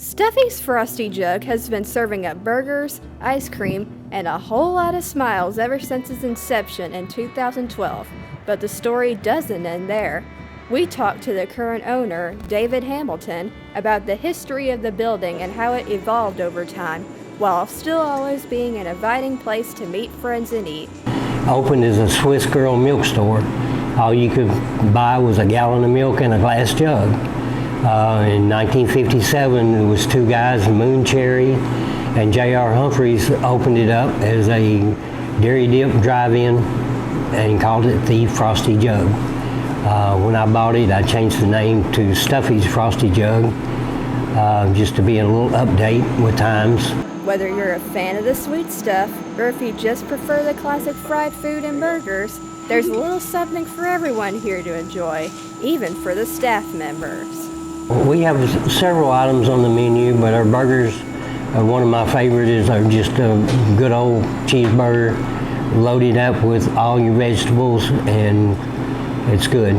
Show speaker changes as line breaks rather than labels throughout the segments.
Stuffy's Frosty Jug has been serving up burgers, ice cream, and a whole lot of smiles ever since its inception in 2012. But the story doesn't end there. We talked to the current owner, David Hamilton, about the history of the building and how it evolved over time, while still always being an inviting place to meet friends and eat.
Opened as a Swiss Girl milk store. All you could buy was a gallon of milk and a glass jug. In 1957, there was two guys, Moon Cherry and J.R. Humphreys, opened it up as a dairy dip drive-in and called it the Frosty Jug. When I bought it, I changed the name to Stuffy's Frosty Jug, just to be a little update with times.
Whether you're a fan of the sweet stuff, or if you just prefer the classic fried food and burgers, there's a little something for everyone here to enjoy, even for the staff members.
We have several items on the menu, but our burgers, one of my favorites are just a good old cheeseburger, loaded up with all your vegetables, and it's good.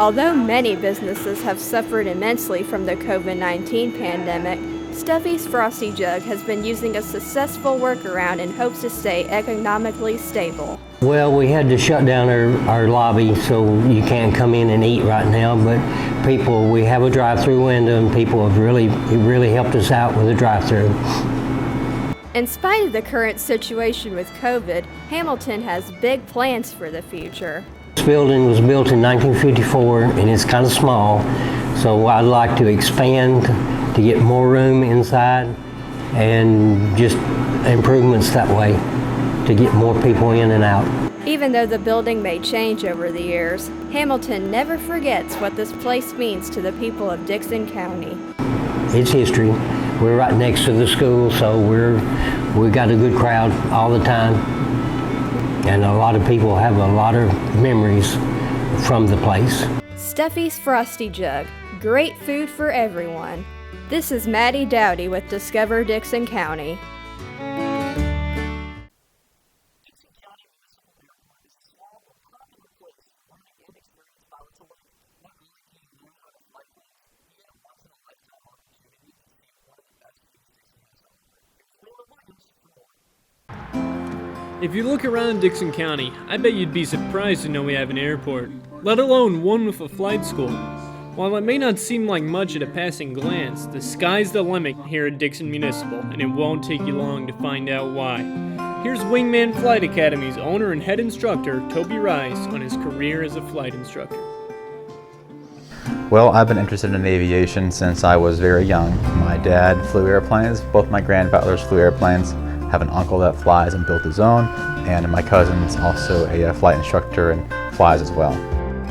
Although many businesses have suffered immensely from the COVID-19 pandemic, Stuffy's Frosty Jug has been using a successful workaround in hopes to stay economically stable.
Well, we had to shut down our lobby, so you can't come in and eat right now, but we have a drive-through window, and people have really helped us out with the drive-through.
In spite of the current situation with COVID, Hamilton has big plans for the future.
This building was built in 1954, and it's kind of small, so I'd like to expand to get more room inside and just improvements that way to get more people in and out.
Even though the building may change over the years, Hamilton never forgets what this place means to the people of Dickson County.
It's history. We're right next to the school, so we got a good crowd all the time. And a lot of people have a lot of memories from the place.
Stuffy's Frosty Jug. Great food for everyone. This is Maddie Dowdy with Discover Dickson County.
If you look around Dickson County, I bet you'd be surprised to know we have an airport, let alone one with a flight school. While it may not seem like much at a passing glance, the sky's the limit here at Dickson Municipal, and it won't take you long to find out why. Here's Wingman Flight Academy's owner and head instructor, Toby Rice, on his career as a flight instructor.
Well, I've been interested in aviation since I was very young. My dad flew airplanes, both my grandfathers flew airplanes. I have an uncle that flies and built his own, and my cousin's also a flight instructor and flies as well.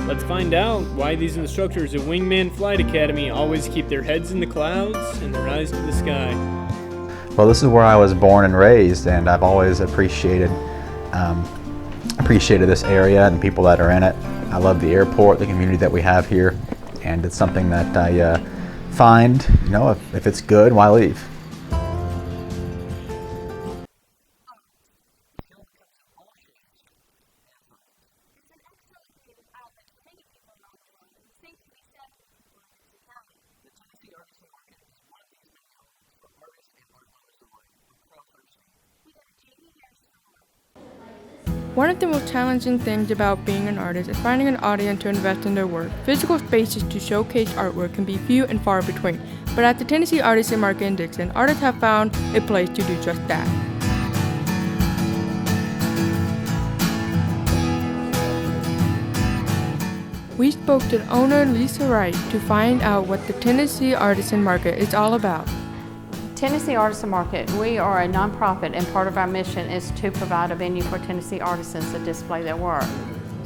Let's find out why these instructors at Wingman Flight Academy always keep their heads in the clouds and their eyes to the sky.
Well, this is where I was born and raised, and I've always appreciated this area and the people that are in it. I love the airport, the community that we have here, and it's something that I find, if it's good, why leave?
One of the most challenging things about being an artist is finding an audience to invest in their work. Physical spaces to showcase artwork can be few and far between, but at the Tennessee Artisan Market in Dickson, artists have found a place to do just that. We spoke to the owner, Lisa Wright, to find out what the Tennessee Artisan Market is all about.
Tennessee Artisan Market, we are a nonprofit, and part of our mission is to provide a venue for Tennessee artisans to display their work.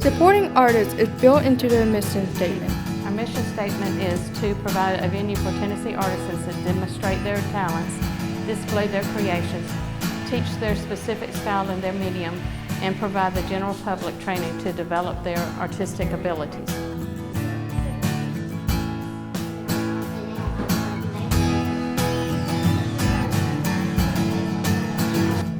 Supporting artists is built into their mission statement.
Our mission statement is to provide a venue for Tennessee artisans to demonstrate their talents, display their creations, teach their specific style in their medium, and provide the general public training to develop their artistic abilities.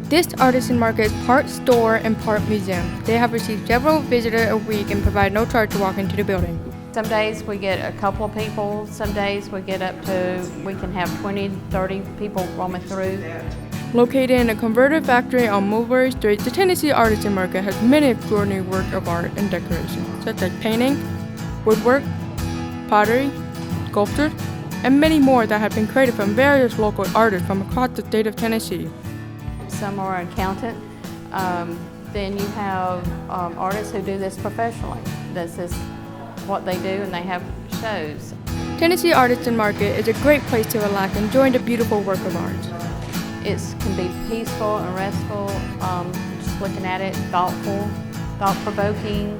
This artisan market is part store and part museum. They have received several visitors a week and provide no charge to walk into the building.
Some days we get a couple of people, some days we can have 20, 30 people roaming through.
Located in a converted factory on Mulberry Street, the Tennessee Artisan Market has many extraordinary works of art and decoration, such as painting, woodwork, pottery, sculpture, and many more that have been created from various local artists from across the state of Tennessee.
Some are accountant. Then you have artists who do this professionally. This is what they do, and they have shows.
Tennessee Artisan Market is a great place to relax and enjoy the beautiful work of art.
It can be peaceful and restful, just looking at it, thoughtful, thought-provoking,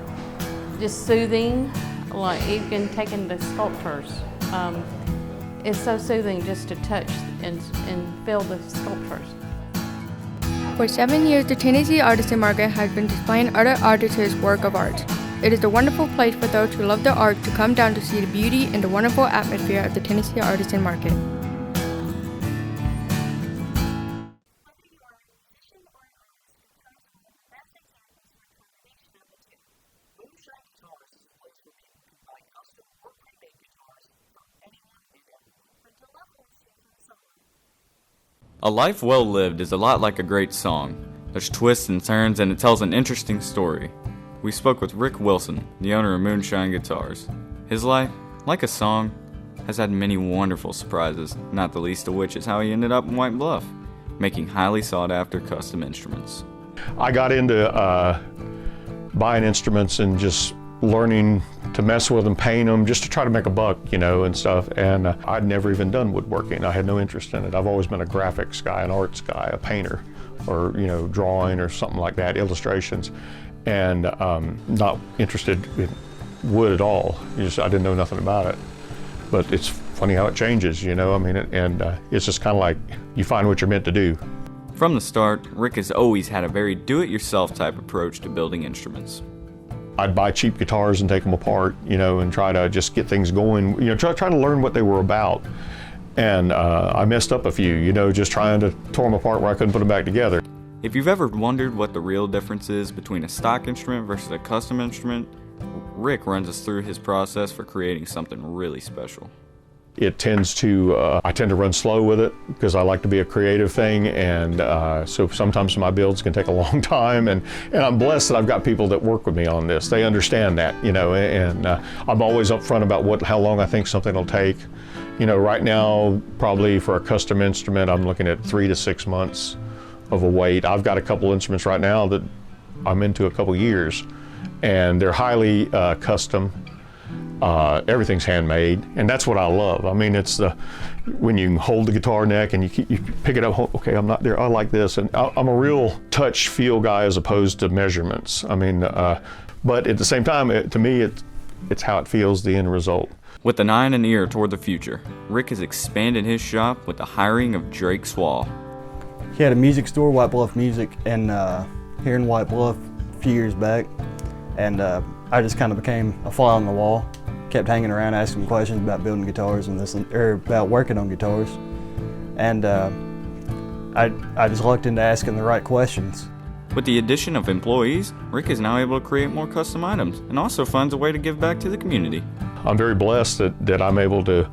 just soothing, like even taking the sculptures. It's so soothing just to touch and feel the sculptures.
For 7 years, the Tennessee Artisan Market has been displaying other artists' work of art. It is a wonderful place for those who love the art to come down to see the beauty and the wonderful atmosphere of the Tennessee Artisan Market.
A life well lived is a lot like a great song. There's twists and turns, and it tells an interesting story. We spoke with Rick Wilson, the owner of Moonshine Guitars. His life, like a song, has had many wonderful surprises, not the least of which is how he ended up in White Bluff, making highly sought-after custom instruments.
I got into buying instruments and just learning to mess with them, paint them, just to try to make a buck, and stuff. And I'd never even done woodworking. I had no interest in it. I've always been a graphics guy, an arts guy, a painter, or drawing or something like that, illustrations, and not interested in wood at all. I didn't know nothing about it. But it's funny how it changes, it's just kind of like you find what you're meant to do.
From the start, Rick has always had a very do-it-yourself type approach to building instruments.
I'd buy cheap guitars and take them apart, and try to just get things going, try to learn what they were about. And I messed up a few, just trying to tear them apart where I couldn't put them back together.
If you've ever wondered what the real difference is between a stock instrument versus a custom instrument, Rick runs us through his process for creating something really special.
It tends to, I tend to run slow with it because I like to be a creative thing, and so sometimes my builds can take a long time, and I'm blessed that I've got people that work with me on this. They understand that, and I'm always upfront about how long I think something will take. Right now, probably for a custom instrument, I'm looking at 3 to 6 months of a wait. I've got a couple instruments right now that I'm into a couple years, and they're highly custom. Everything's handmade, and that's what I love. I mean, it's when you can hold the guitar neck and you pick it up, okay, I'm not there, I like this. And I'm a real touch feel guy as opposed to measurements. I mean, but at the same time, to me, it's how it feels, the end result.
With an eye and an ear toward the future, Rick has expanded his shop with the hiring of Drake Swall.
He had a music store, White Bluff Music, and here in White Bluff a few years back, and I just kind of became a fly on the wall. Kept hanging around asking questions about building guitars and about working on guitars, and I just lucked into asking the right questions.
With the addition of employees, Rick is now able to create more custom items and also finds a way to give back to the community.
I'm very blessed that I'm able to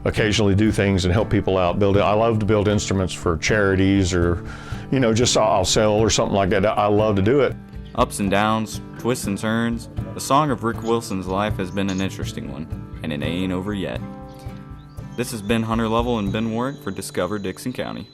occasionally do things and help people out. I love to build instruments for charities, or just I'll sell or something like that. I love to do it.
Ups and downs, twists and turns, the song of Rick Wilson's life has been an interesting one, and it ain't over yet. This has been Hunter Lovell and Ben Warwick for Discover Dickson County.